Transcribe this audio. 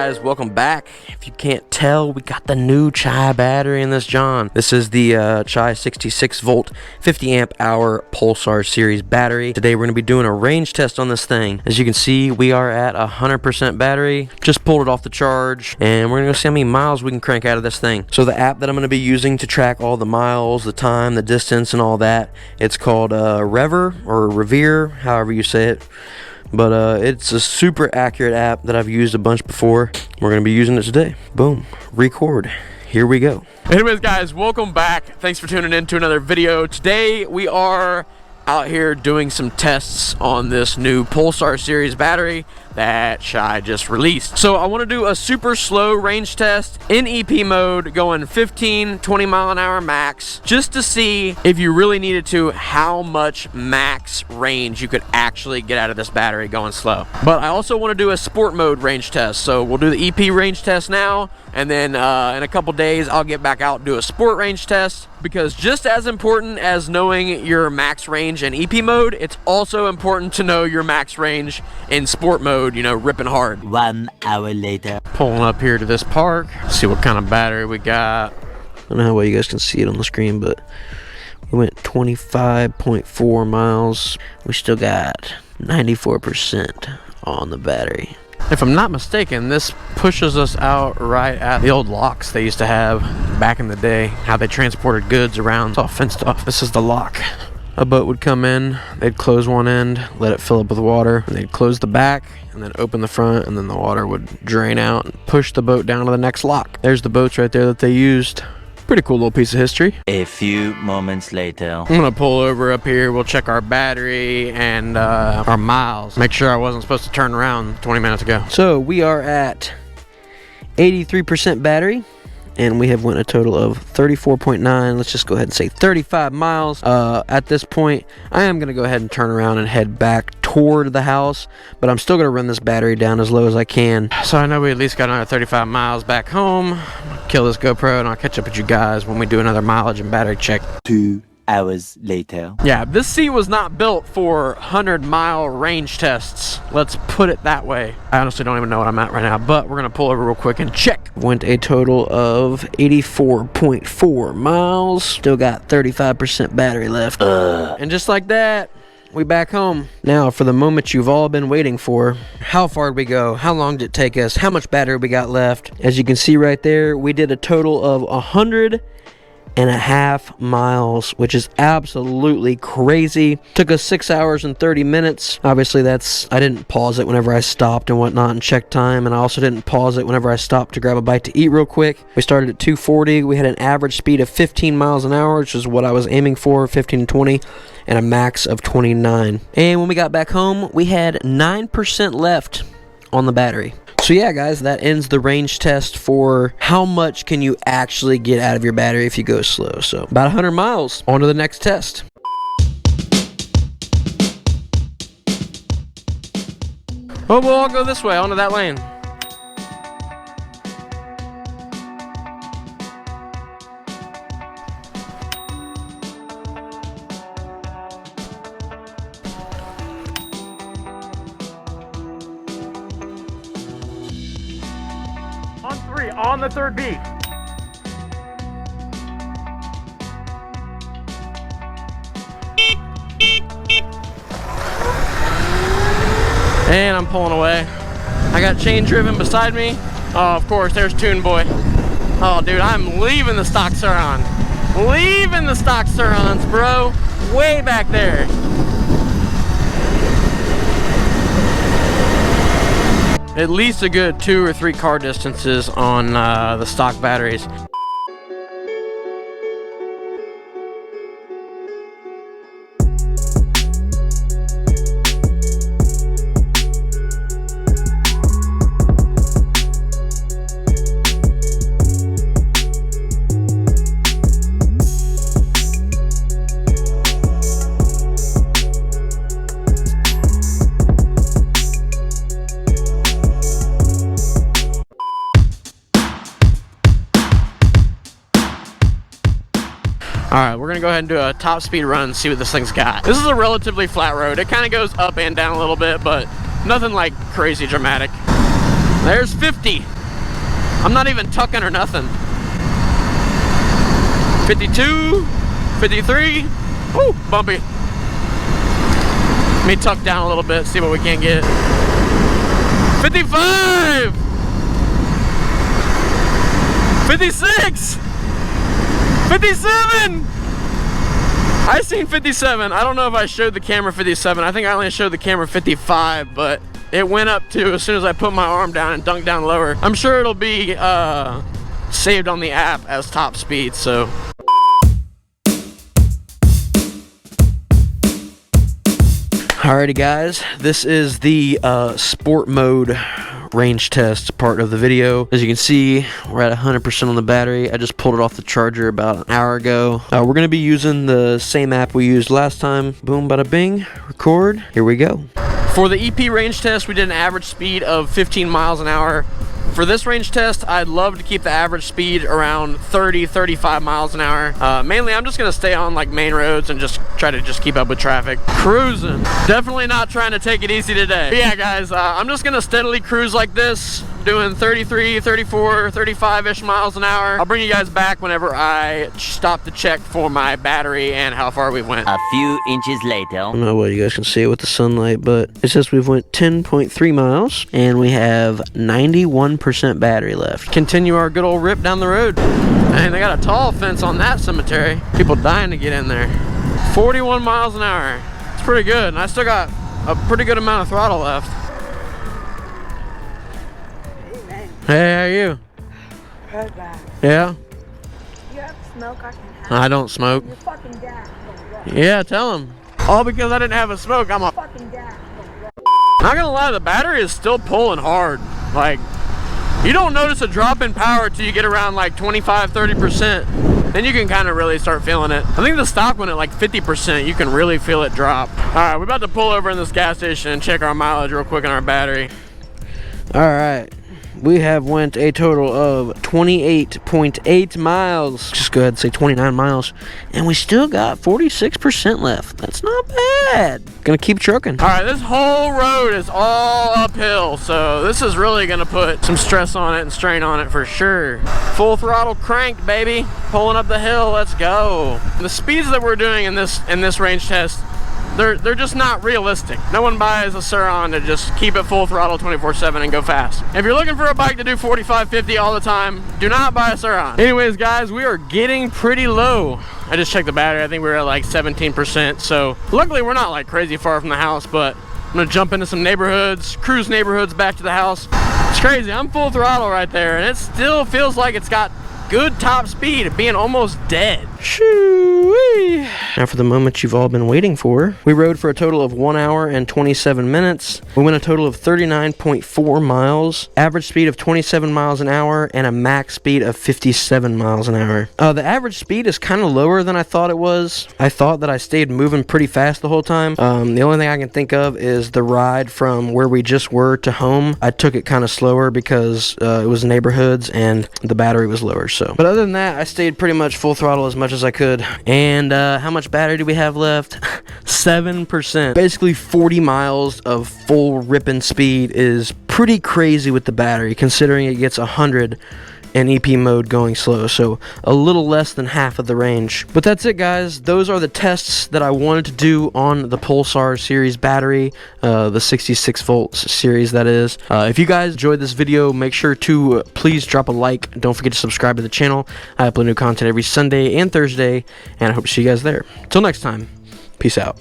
guys, welcome back. If you can't tell, we got the new Chai battery in this John. This is the Chai 66v 50ah Pulsar series battery. Today we're going to be doing a range test on this thing. As you can see, we are at 100% battery. Just pulled it off the charge, and we're going to go see how many miles we can crank out of this thing. So the app that I'm going to be using to track all the miles, the time, the distance, and all that, it's called Revere, or Revere, however you say it. But it's a super accurate app that I've used a bunch before. We're going to be using it today. Boom. Record. Here we go. Anyways, guys, welcome back. Thanks for tuning in to another video. Today, we are out here doing some tests on this new Pulsar series battery that Chai just released. So I want to do a super slow range test in EP mode, going 15-20 mile an hour max, just to see if you really needed to, how much max range you could actually get out of this battery going slow. But I also want to do a sport mode range test. So we'll do the EP range test now, and then in a couple days I'll get back out and do a sport range test, because just as important as knowing your max range in EP mode, it's also important to know your max range in sport mode, you know, ripping hard. 1 hour later. Pulling up here to this park, see what kind of battery we got. I don't know how well you guys can see it on the screen, but we went 25.4 miles. We still got 94% on the battery. If I'm not mistaken, this pushes us out right at the old locks they used to have back in the day, how they transported goods around. It's all fenced off. This is the lock. A boat would come in, they'd close one end, let it fill up with water, and they'd close the back, and then open the front, and then the water would drain out and push the boat down to the next lock. There's the boats right there that they used. Pretty cool little piece of history. A few moments later. I'm gonna pull over up here, we'll check our battery and our miles. Make sure I wasn't supposed to turn around 20 minutes ago. So we are at 83% battery, and we have went a total of 34.9, let's just go ahead and say 35 miles. At this point, I am gonna go ahead and turn around and head back toward the house, but I'm still gonna run this battery down as low as I can. So I know we at least got another 35 miles back home. Kill this GoPro and I'll catch up with you guys when we do another mileage and battery check. 2 hours later. Yeah, this seat was not built for 100-mile range tests. Let's put it that way. I honestly don't even know what I'm at right now, but we're gonna pull over real quick and check. Went a total of 84.4 miles. Still got 35% battery left. And just like that, we back home. Now for the moment you've all been waiting for. How far did we go? How long did it take us? How much battery we got left? As you can see right there, we did a total of 100.5 miles, which is absolutely crazy. Took us 6 hours and 30 minutes. Obviously I didn't pause it whenever I stopped and whatnot and check time, and I also didn't pause it whenever I stopped to grab a bite to eat real quick. We started at 240. We had an average speed of 15 miles an hour, which is what I was aiming for, 15 to 20, and a max of 29. And when we got back home, we had 9% left on the battery. So yeah, guys, that ends the range test for how much can you actually get out of your battery if you go slow. So about 100 miles. On to the next test. Oh, we'll all go this way, onto that lane. On 3, on the third beat. And I'm pulling away. I got chain driven beside me. Oh, of course, there's Toon Boy. Oh, dude, I'm leaving the stock surron. Leaving the stock surrons, bro. Way back there. At least a good 2 or 3 car distances on the stock batteries. Alright, we're gonna go ahead and do a top speed run and see what this thing's got. This is a relatively flat road. It kind of goes up and down a little bit, but nothing like crazy dramatic. There's 50. I'm not even tucking or nothing. 52, 53. Woo, bumpy. Let me tuck down a little bit, see what we can get. 55! 56! 57! I seen 57. I don't know if I showed the camera 57. I think I only showed the camera 55, but it went up to as soon as I put my arm down and dunked down lower. I'm sure it'll be saved on the app as top speed, so. Alrighty guys, this is the sport mode range test part of the video. As you can see, we're at 100% on the battery. I just pulled it off the charger about an hour ago. We're going to be using the same app we used last time. Boom, bada bing, record. Here we go. For the EP range test, we did an average speed of 15 miles an hour. For this range test, I'd love to keep the average speed around 30, 35 miles an hour. Mainly, I'm just gonna stay on like main roads and just try to keep up with traffic. Cruising. Definitely not trying to take it easy today. But yeah, guys, I'm just gonna steadily cruise like this, doing 33, 34, 35-ish miles an hour. I'll bring you guys back whenever I stop to check for my battery and how far we went. A few inches later. I don't know what you guys can see with the sunlight, but it says we've went 10.3 miles and we have 91% battery left. Continue our good old rip down the road. Man, they got a tall fence on that cemetery. People dying to get in there. 41 miles an hour. It's pretty good, and I still got a pretty good amount of throttle left. Hey, how are you? Heard that. Yeah? You have smoke I can have. I don't smoke. You're fucking dad. Yeah, tell him. All because I didn't have a smoke. I'm a Fucking dad. Not gonna lie, the battery is still pulling hard. Like, you don't notice a drop in power till you get around like 25, 30%. Then you can kind of really start feeling it. I think the stock one at like 50%, you can really feel it drop. All right, we're about to pull over in this gas station and check our mileage real quick on our battery. All right. We have went a total of 28.8 miles. Just go ahead and say 29 miles. And we still got 46% left. That's not bad. Gonna keep trucking. All right, this whole road is all uphill, so this is really gonna put some stress on it and strain on it for sure. Full throttle crank, baby. Pulling up the hill, let's go. The speeds that we're doing in this range test, they're just not realistic. No one buys a Surron to just keep it full throttle 24/7 and go fast. If you're looking for a bike to do 45, 50 all the time, do not buy a Surron. Anyways, guys, we are getting pretty low. I just checked the battery. I think we were at like 17%. So luckily we're not like crazy far from the house, but I'm gonna jump into some neighborhoods, cruise neighborhoods back to the house. It's crazy, I'm full throttle right there, and it still feels like it's got good top speed, being almost dead. Shoo-wee. Now for the moment you've all been waiting for. We rode for a total of 1 hour and 27 minutes. We went a total of 39.4 miles, average speed of 27 miles an hour, and a max speed of 57 miles an hour. The average speed is kind of lower than I thought it was. I thought that I stayed moving pretty fast the whole time. The only thing I can think of is the ride from where we just were to home. I took it kind of slower because it was neighborhoods and the battery was lower. But other than that, I stayed pretty much full throttle as much as I could. And how much battery do we have left? 7%. Basically 40 miles of full ripping speed is pretty crazy with the battery, considering it gets 100 in EP mode going slow, so a little less than half of the range. But that's it, guys. Those are the tests that I wanted to do on the Pulsar series battery, the 66 volts series, that is. If you guys enjoyed this video, make sure to please drop a like. Don't forget to subscribe to the channel. I upload new content every Sunday and Thursday, and I hope to see you guys there. Till next time, peace out.